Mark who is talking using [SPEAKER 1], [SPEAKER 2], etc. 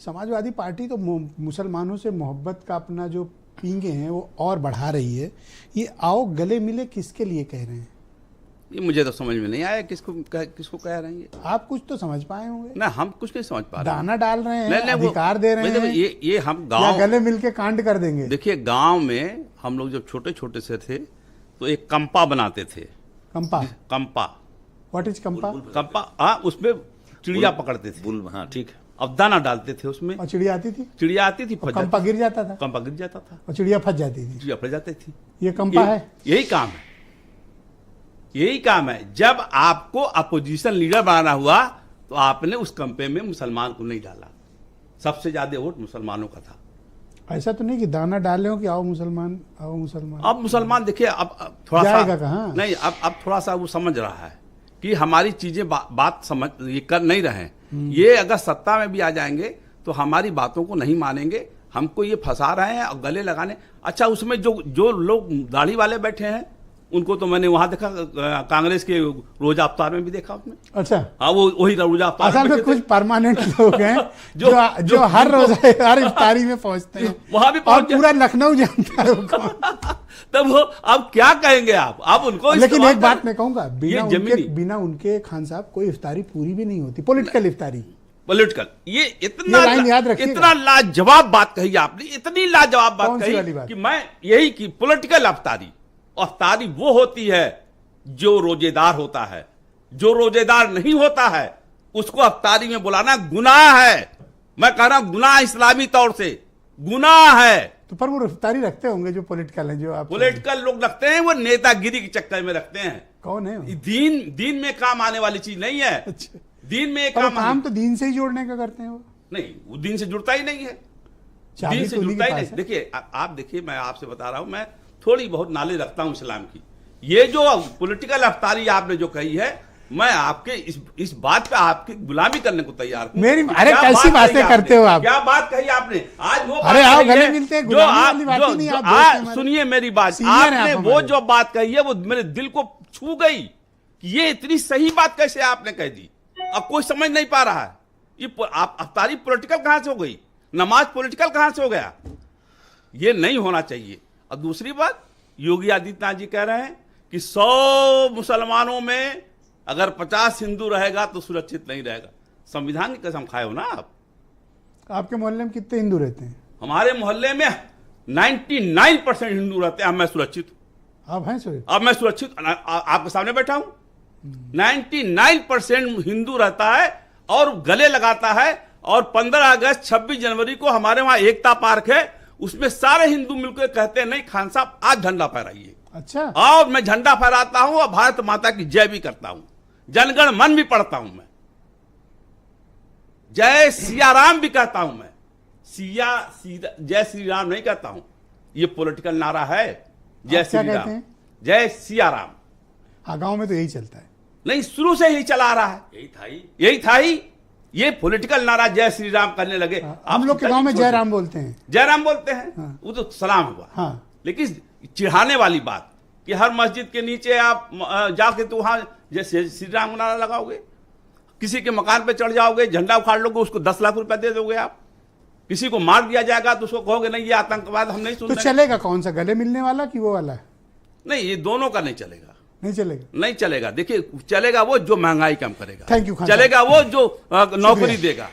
[SPEAKER 1] Samajwadi party तो मुसलमानों से मोहब्बत का अपना जो पींगे हैं वो और बढ़ा रही है। ये आओ गले मिले किसके लिए कह रहे हैं?
[SPEAKER 2] ये मुझे तो समझ में नहीं आया किसको कह रहे हैं ये।
[SPEAKER 1] आप कुछ तो समझ पाए होंगे
[SPEAKER 2] ना, हम कुछ नहीं समझ पा रहे।
[SPEAKER 1] दाना डाल रहे हैं,
[SPEAKER 2] नहीं,
[SPEAKER 1] अधिकार दे रहे हैं,
[SPEAKER 2] ये हम गांव
[SPEAKER 1] गले मिलके कांड कर देंगे।
[SPEAKER 2] देखिए, गांव में हम लोग जब छोटे छोटे से थे तो एक कंपा बनाते थे। कंपा
[SPEAKER 1] व्हाट इज कंपा?
[SPEAKER 2] कंपा, हाँ, उसमें चिड़िया पकड़ते थे। हाँ, ठीक है। अब दाना डालते थे उसमें
[SPEAKER 1] और चिड़िया आती थी, कंपा गिर जाता था,
[SPEAKER 2] कंपा गिर जाता था
[SPEAKER 1] और चिड़िया फंस जाती थी,
[SPEAKER 2] चिड़िया फंस जाती थी।
[SPEAKER 1] ये कंपा है।
[SPEAKER 2] यही काम है। जब आपको अपोजिशन लीडर बनाना हुआ तो आपने उस कंपे में मुसलमान को नहीं डाला। सबसे ज्यादा वोट मुसलमानों का था।
[SPEAKER 1] ऐसा तो नहीं कि दाना डाले हो कि आओ मुसलमान आओ मुसलमान।
[SPEAKER 2] अब मुसलमान देखिए, अब थोड़ा
[SPEAKER 1] जाएगा
[SPEAKER 2] सा
[SPEAKER 1] कहाँ?
[SPEAKER 2] नहीं, अब थोड़ा सा वो समझ रहा है कि हमारी चीजें बात समझ ये कर नहीं रहे हैं। ये अगर सत्ता में भी आ जाएंगे तो हमारी बातों को नहीं मानेंगे। हमको ये फंसा रहे हैं और गले लगाने। अच्छा, उसमें जो लोग दाढ़ी वाले बैठे हैं उनको तो मैंने वहां देखा, कांग्रेस के रोजा अफ्तार में भी देखा उसमें।
[SPEAKER 1] अच्छा,
[SPEAKER 2] हाँ, वो वही रोजा अफ्तार
[SPEAKER 1] असल में कुछ परमानेंट लोग हैं जो हर रोज हर इफ्तारी में पहुंचते हैं,
[SPEAKER 2] वहां भी
[SPEAKER 1] और पूरा लखनऊ जानता है उनको।
[SPEAKER 2] तब वो अब क्या कहेंगे आप उनको?
[SPEAKER 1] लेकिन एक बात मैं कहूंगा, बिना उनके खान साहब कोई इफ्तारी पूरी भी नहीं होती। पॉलिटिकल इफ्तारी,
[SPEAKER 2] ये इतना लाजवाब बात कही आपने, इतनी लाजवाब बात कही कि मैं यही की पॉलिटिकल अफ्तारी वो होती है जो रोजेदार होता है। जो रोजेदार नहीं होता है उसको अफ्तारी में बुलाना गुनाह है। मैं कह रहा हूं गुनाह, इस्लामी तौर से गुनाह है।
[SPEAKER 1] तो पर वो इफ्तारी रखते होंगे जो पॉलिटिकल है, जो आप
[SPEAKER 2] पॉलिटिकल लोग रखते हैं, वो नेतागिरी के चक्कर में रखते हैं।
[SPEAKER 1] कौन है?
[SPEAKER 2] दीन में काम आने वाली चीज नहीं है।
[SPEAKER 1] अच्छा,
[SPEAKER 2] दीन में
[SPEAKER 1] काम तो दीन से ही जोड़ने का करते हैं वो।
[SPEAKER 2] नहीं, वो दीन से जुड़ता ही नहीं है। दीन से जुड़ता ही नहीं। देखिए, आप देखिए, मैं आपसे बता रहा हूं, मैं थोड़ी बहुत नॉलेज रखता हूं इस्लाम की। ये जो पॉलिटिकल अफ्तारी आपने जो कही है, मैं आपके इस बात पे आपकी गुलामी करने को तैयार हूं।
[SPEAKER 1] मेरी अरे कैसी बातें करते हो आप?
[SPEAKER 2] क्या बात कही आपने आज? वो
[SPEAKER 1] अरे आओ गले मिलते हैं, गुलामी वाली बात नहीं। आप
[SPEAKER 2] सुनिए मेरी बात। आपने वो जो बात कही है वो मेरे दिल को छू गई कि ये इतनी सही बात कैसे आपने कह दी। अब कोई समझ नहीं पा रहा है ये अफ्तारी पॉलिटिकल कहां से हो गई, नमाज पॉलिटिकल कहां से हो गया। ये नहीं होना चाहिए। और दूसरी बात, योगी आदित्यनाथ जी कह रहे हैं कि 100 मुसलमानों में अगर 50 हिंदू रहेगा तो सुरक्षित नहीं रहेगा। संविधान की कसम खाए हो ना आप।
[SPEAKER 1] आपके मोहल्ले में कितने हिंदू रहते हैं?
[SPEAKER 2] हमारे मोहल्ले में 99% हिंदू रहते हैं। मैं सुरक्षित हूं।
[SPEAKER 1] आप हैं सुरक्षित?
[SPEAKER 2] अब मैं सुरक्षित आपके सामने बैठा हूं। 99% हिंदू रहता है और गले लगाता है। और 15 अगस्त 26 जनवरी को हमारे वहां एकता पार्क है, उसमें सारे हिंदू मिलकर कहते हैं नहीं खान साहब आज झंडा फहराइए।
[SPEAKER 1] अच्छा,
[SPEAKER 2] और मैं झंडा फहराता हूं और भारत माता की जय भी करता हूं, जनगण मन भी पढ़ता हूं, मैं जय सिया राम भी कहता हूं। मैं जय श्री राम नहीं कहता हूं। ये पॉलिटिकल नारा है, जय श्री राम, जय सिया राम।
[SPEAKER 1] हाँ, गांव में तो यही चलता है।
[SPEAKER 2] नहीं, शुरू से ही चला रहा है, यही था ही। ये पॉलिटिकल नारा जय श्री राम करने लगे।
[SPEAKER 1] हम लोग के गांव में जय राम बोलते हैं,
[SPEAKER 2] जय राम बोलते हैं।
[SPEAKER 1] हाँ।
[SPEAKER 2] वो तो सलाम हुआ।
[SPEAKER 1] हाँ।
[SPEAKER 2] लेकिन चिढ़ाने वाली बात कि हर मस्जिद के नीचे आप जाके तो वहां जैसे श्री राम नारा लगाओगे, किसी के मकान पे चढ़ जाओगे, झंडा उखाड़ लोगे, उसको 10 लाख रुपए दे दोगे आप। किसी को मार दिया जाएगा तो उसको कहोगे नहीं ये आतंकवाद, हम नहीं सुन
[SPEAKER 1] रहे। तो चलेगा कौन सा, गले मिलने वाला कि वो वाला?
[SPEAKER 2] नहीं, ये दोनों का नहीं चलेगा।
[SPEAKER 1] नहीं चलेगा।
[SPEAKER 2] देखिए, चलेगा वो जो महंगाई कम करेगा।
[SPEAKER 1] Thank you.
[SPEAKER 2] चलेगा वो जो नौकरी देगा।